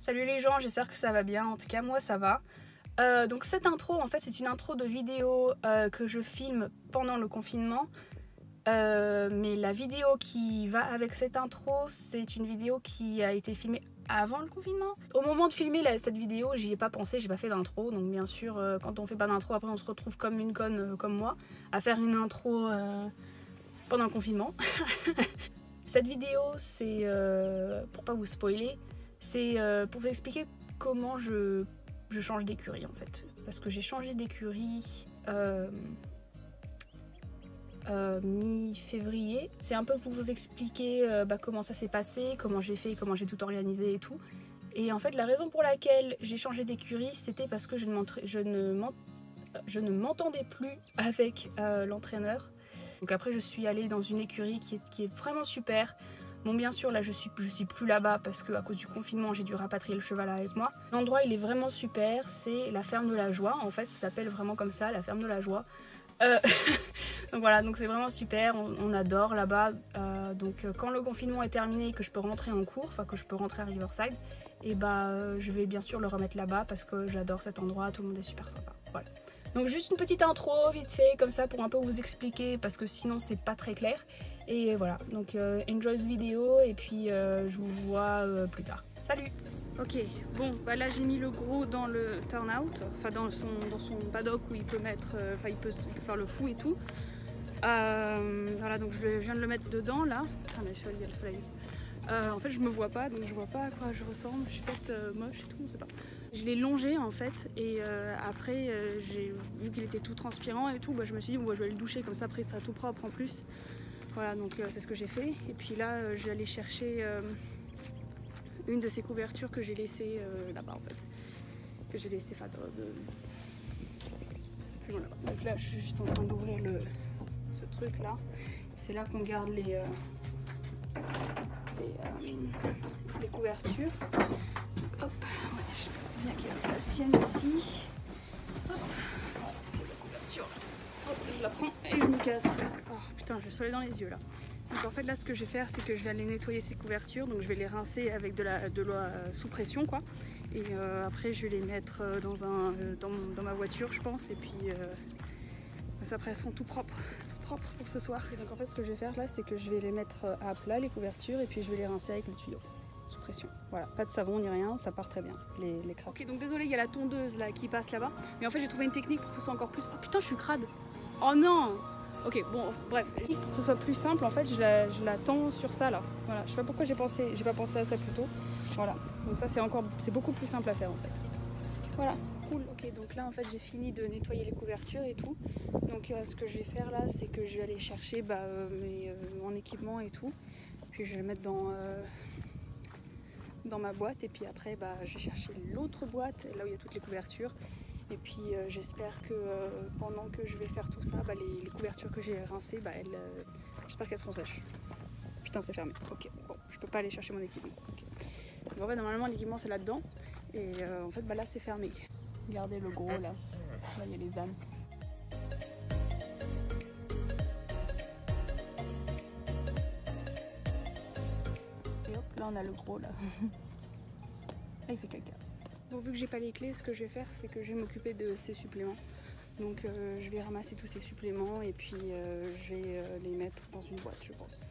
Salut les gens, j'espère que ça va bien, en tout cas moi ça va. Donc cette intro en fait c'est une intro de vidéo que je filme pendant le confinement. Mais la vidéo qui va avec cette intro c'est une vidéo qui a été filmée avant le confinement. Au moment de filmer cette vidéo j'y ai pas pensé, j'ai pas fait d'intro. Donc bien sûr quand on fait pas d'intro après on se retrouve comme une conne comme moi à faire une intro pendant le confinement. Cette vidéo c'est pour pas vous spoiler. C'est pour vous expliquer comment je change d'écurie en fait. Parce que j'ai changé d'écurie mi-février. C'est un peu pour vous expliquer comment ça s'est passé, comment j'ai fait, comment j'ai tout organisé et tout. Et en fait la raison pour laquelle j'ai changé d'écurie c'était parce que je ne m'entendais plus avec l'entraîneur. Donc après je suis allée dans une écurie qui est vraiment super. Bon bien sûr là je suis plus là-bas parce que à cause du confinement j'ai dû rapatrier le cheval avec moi. L'endroit il est vraiment super, c'est la ferme de la joie, en fait ça s'appelle vraiment comme ça, la ferme de la joie. Donc voilà, donc c'est vraiment super, on adore là-bas. Donc quand le confinement est terminé et que je peux rentrer en cours, enfin que je peux rentrer à Riverside, et je vais bien sûr le remettre là-bas parce que j'adore cet endroit, tout le monde est super sympa. Voilà. Donc juste une petite intro vite fait comme ça pour un peu vous expliquer parce que sinon c'est pas très clair. Et voilà, donc enjoy this vidéo et puis je vous vois plus tard. Salut! Ok, bon bah là j'ai mis le gros dans le turn-out, enfin dans son paddock où il peut mettre, il peut faire le fou et tout. Voilà, donc je viens de le mettre dedans là. Ah mais il y a le soleil. En fait je me vois pas, donc je vois pas à quoi je ressemble, je suis peut-être moche et tout, on sait pas. Je l'ai longé en fait et après j'ai vu qu'il était tout transpirant et tout, je me suis dit bon, je vais le doucher comme ça après il sera tout propre en plus. Voilà, donc c'est ce que j'ai fait et puis là je vais aller chercher une de ces couvertures que j'ai laissées là-bas en fait, que j'ai laissé plus loin là-bas. Donc là je suis juste en train d'ouvrir ce truc là, c'est là qu'on garde les couvertures. Hop, ouais, je pense bien qu'il y a la sienne ici. Hop, voilà, c'est la couverture. Hop, je la prends et je me casse. Oh putain, j'ai le soleil dans les yeux là. Donc en fait là ce que je vais faire c'est que je vais aller nettoyer ces couvertures, donc je vais les rincer avec de l'eau sous pression quoi. Et après je vais les mettre dans ma voiture je pense et puis après elles sont tout propres pour ce soir. Et donc en fait ce que je vais faire là c'est que je vais les mettre à plat les couvertures et puis je vais les rincer avec le tuyau sous pression. Voilà, pas de savon ni rien, ça part très bien les crasses. Ok, donc désolé il y a la tondeuse là qui passe là-bas, mais en fait j'ai trouvé une technique pour que ce soit encore plus... Oh putain je suis crade. Oh non. Ok, bon, bref, pour que ce soit plus simple, en fait, je la tends sur ça, là. Voilà, je sais pas pourquoi j'ai pas pensé à ça plus tôt. Voilà, donc ça, c'est beaucoup plus simple à faire, en fait. Voilà, cool. Ok, donc là, en fait, j'ai fini de nettoyer les couvertures et tout. Donc, ce que je vais faire, là, c'est que je vais aller chercher mon équipement et tout. Puis, je vais le mettre dans ma boîte. Et puis après, je vais chercher l'autre boîte, là où il y a toutes les couvertures. Et puis j'espère que pendant que je vais faire tout ça, les couvertures que j'ai rincées, j'espère qu'elles seront sèches. Putain c'est fermé, ok, bon, je peux pas aller chercher mon équipement. Okay. Donc en fait normalement l'équipement c'est là-dedans, et en fait là c'est fermé. Regardez le gros là, il y a les ânes. Et hop, là on a le gros là. Ah il fait caca. Bon, vu que j'ai pas les clés, ce que je vais faire, c'est que je vais m'occuper de ces suppléments. Donc je vais ramasser tous ces suppléments et puis je vais les mettre dans une boîte, je pense.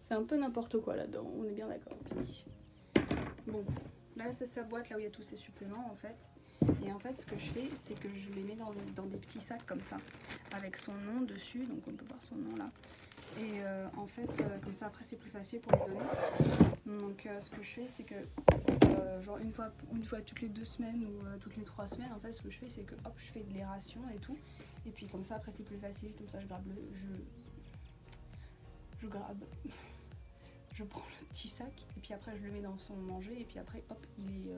C'est un peu n'importe quoi là-dedans, on est bien d'accord. Bon, là c'est sa boîte, là où il y a tous ces suppléments en fait. Et en fait ce que je fais c'est que je les mets dans des petits sacs comme ça avec son nom dessus, donc on peut voir son nom là. Et en fait comme ça après c'est plus facile pour les donner. Donc ce que je fais c'est que genre une fois toutes les 2 semaines ou toutes les 3 semaines en fait ce que je fais c'est que hop je fais des rations et tout. Et puis comme ça après c'est plus facile, comme ça je grabe je prends le petit sac et puis après je le mets dans son manger et puis après hop il est...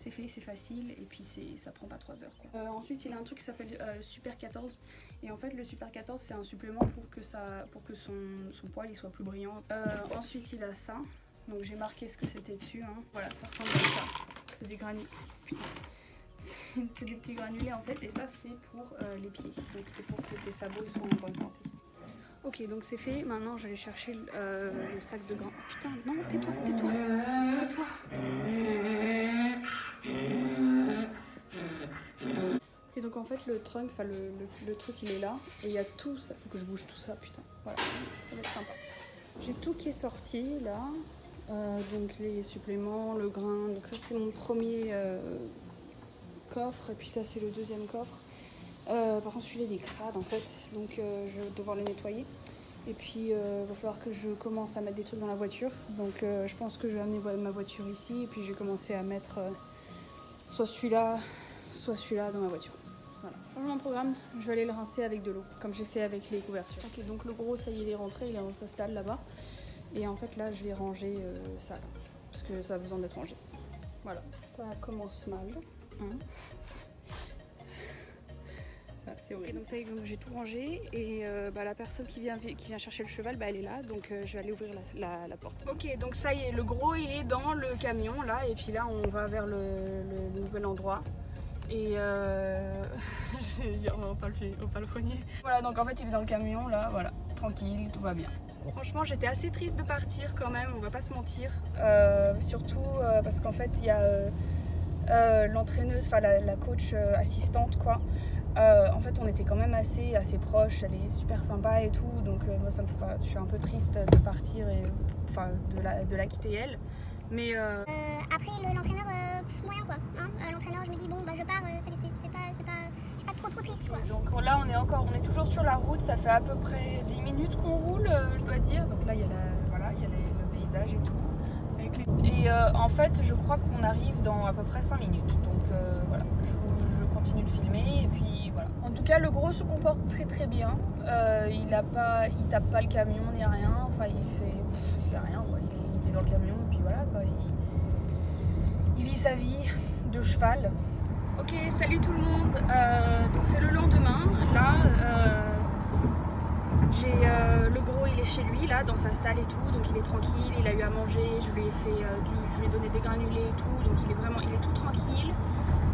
c'est fait, c'est facile et puis ça prend pas 3 heures quoi. Ensuite il a un truc qui s'appelle Super 14 et en fait le Super 14 c'est un supplément pour que son poil il soit plus brillant. Ensuite il a ça, donc j'ai marqué ce que c'était dessus hein. Voilà ça ressemble à ça, c'est du granit. Putain. c'est des petits granulés en fait, et ça c'est pour les pieds. Donc c'est pour que tes sabots soient en bonne santé. Ok, donc c'est fait. Maintenant je vais chercher le sac de grains. Oh, putain, non, tais-toi, tais-toi, tais-toi. Ok, donc en fait le trunk, enfin le truc il est là, et il y a tout ça. Faut que je bouge tout ça, putain. Voilà, ça va être sympa. J'ai tout qui est sorti là. Donc les suppléments, le grain. Donc ça c'est mon premier coffre, et puis ça c'est le deuxième coffre. Par contre celui-là il est crade en fait, donc je vais devoir le nettoyer. Et puis il va falloir que je commence à mettre des trucs dans la voiture. Donc je pense que je vais amener ma voiture ici, et puis je vais commencer à mettre soit celui-là dans ma voiture. Voilà. Changement de programme, je vais aller le rincer avec de l'eau, comme j'ai fait avec les couvertures. Ok, donc le gros ça y est, il est rentré, il s'installe là-bas. Et en fait là je vais ranger ça là, parce que ça a besoin d'être rangé. Voilà, ça commence mal. Hein. Ah, c'est horrible. Donc ça y est, j'ai tout rangé, et la personne qui vient chercher le cheval, elle est là, donc je vais aller ouvrir la porte. Ok, donc ça y est, le gros il est dans le camion là, et puis là on va vers le nouvel endroit. Et je vais dire au palefrenier. Voilà, donc en fait il est dans le camion là, voilà, tranquille, tout va bien. Franchement j'étais assez triste de partir quand même, on va pas se mentir. Surtout parce qu'en fait il y a l'entraîneuse, enfin la coach assistante quoi. En fait on était quand même assez proches, elle est super sympa et tout, donc moi je suis un peu triste de partir et de la quitter elle. Mais après l'entraîneur moyen quoi, hein, l'entraîneur je me dis bon bah je pars, je suis pas trop triste quoi. Donc là on est toujours sur la route, ça fait à peu près 10 minutes qu'on roule, je dois dire. Donc là il y a le paysage et tout. Et en fait je crois qu'on arrive dans à peu près 5 minutes. Donc voilà, je continue de filmer, et puis voilà. En tout cas le gros se comporte très très bien. Il tape pas le camion ni rien, enfin il fait rien quoi. Il est dans le camion, et puis voilà quoi. Il vit sa vie de cheval. Ok, salut tout le monde. Donc c'est le lendemain. Là, j'ai le gros, il est chez lui là, dans sa stalle et tout, donc il est tranquille. Il a eu à manger. Je lui ai donné des granulés et tout, donc il est tout tranquille.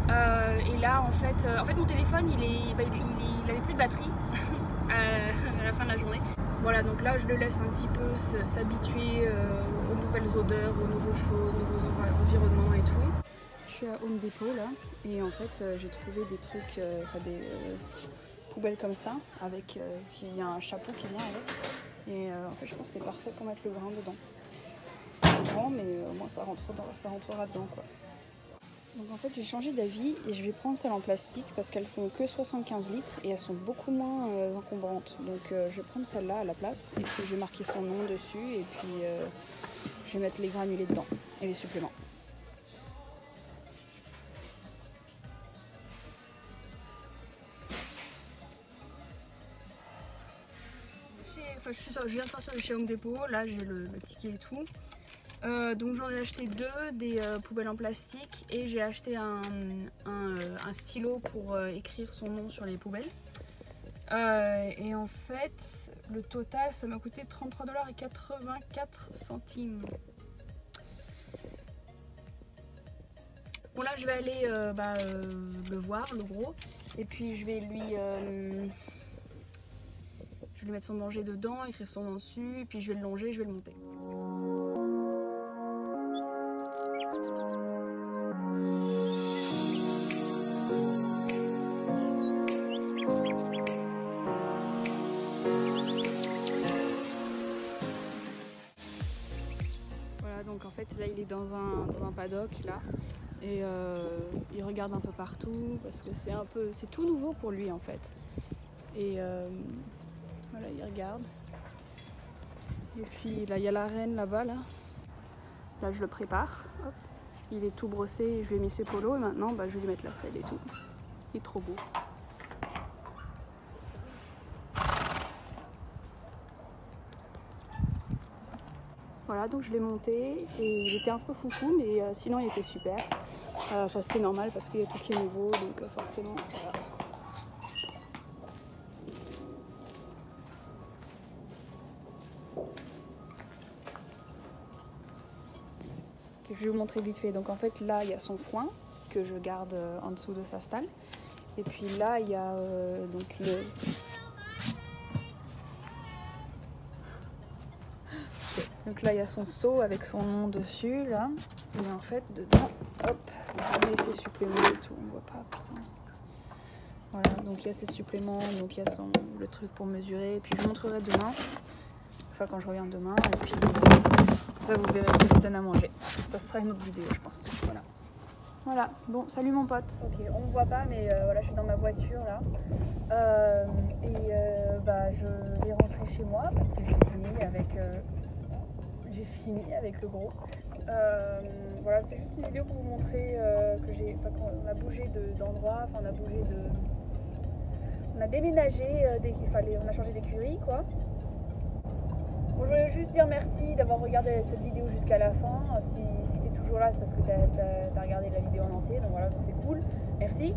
Et là, en fait mon téléphone, il avait plus de batterie à la fin de la journée. Voilà, donc là, je le laisse un petit peu s'habituer aux nouvelles odeurs, aux nouveaux chevaux, aux nouveaux environnements et tout. Je suis à Home Depot là, et en fait j'ai trouvé des trucs, des poubelles comme ça, avec il y a un chapeau qui vient avec, et en fait je pense que c'est parfait pour mettre le grain dedans. C'est grand, mais au moins ça rentrera dedans quoi. Donc en fait j'ai changé d'avis, et je vais prendre celles en plastique parce qu'elles font que 75 litres et elles sont beaucoup moins encombrantes. Donc je vais prendre celle-là à la place, et puis je vais marquer son nom dessus, et puis je vais mettre les granulés dedans et les suppléments. Je viens de sortir de chez Home Depot, là j'ai le ticket et tout. Donc j'en ai acheté deux, des poubelles en plastique, et j'ai acheté un stylo pour écrire son nom sur les poubelles. Et en fait le total ça m'a coûté 33,84 $. Bon là je vais aller le voir, le gros, et puis je vais lui mettre son danger dedans, écrire son nom dessus, et puis je vais le longer, je vais le monter. Voilà, donc en fait là il est dans un paddock là, et il regarde un peu partout parce que c'est tout nouveau pour lui en fait. Et voilà, il regarde. Et puis là, il y a la reine là-bas. Là je le prépare. Hop. Il est tout brossé, je lui ai mis ses polos, et maintenant je vais lui mettre la selle et tout. Il est trop beau. Voilà, donc je l'ai monté, et il était un peu foufou, mais sinon il était super. Enfin, c'est normal parce qu'il y a tout qui est nouveau, donc forcément. Voilà. Je vais vous montrer vite fait. Donc en fait là il y a son foin, que je garde en dessous de sa stalle. Et puis là, il y a donc Donc là, il y a son seau avec son nom dessus, là. Et en fait, dedans, hop, on met ses suppléments et tout. On voit pas, putain. Voilà, donc il y a ses suppléments, donc il y a le truc pour mesurer. Et puis je vous montrerai demain, enfin quand je reviens demain. Et puis ça, vous verrez ce que je vous donne à manger. Ça sera une autre vidéo, je pense. Voilà. Voilà, bon, salut mon pote. Ok, on me voit pas, mais voilà, je suis dans ma voiture là. Bah, je vais rentrer chez moi parce que j'ai fini avec le gros. Voilà, c'est juste une vidéo pour vous montrer qu'on a bougé d'endroit, on a déménagé, on a changé d'écurie quoi. Bon, je voulais juste dire merci d'avoir regardé cette vidéo jusqu'à la fin. Si tu es toujours là, c'est parce que tu as regardé la vidéo en entier, donc voilà, c'est cool, merci.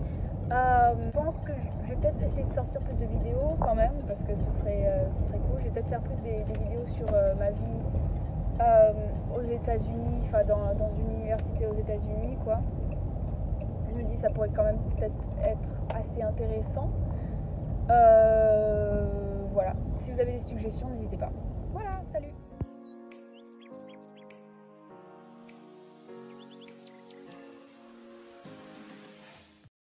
Je pense que je vais peut-être essayer de sortir plus de vidéos quand même, parce que ce serait cool. Je vais peut-être faire plus des vidéos sur ma vie aux États-Unis, enfin dans une université aux États-Unis quoi. Je me dis ça pourrait quand même peut-être être assez intéressant. Voilà, si vous avez des suggestions, n'hésitez pas.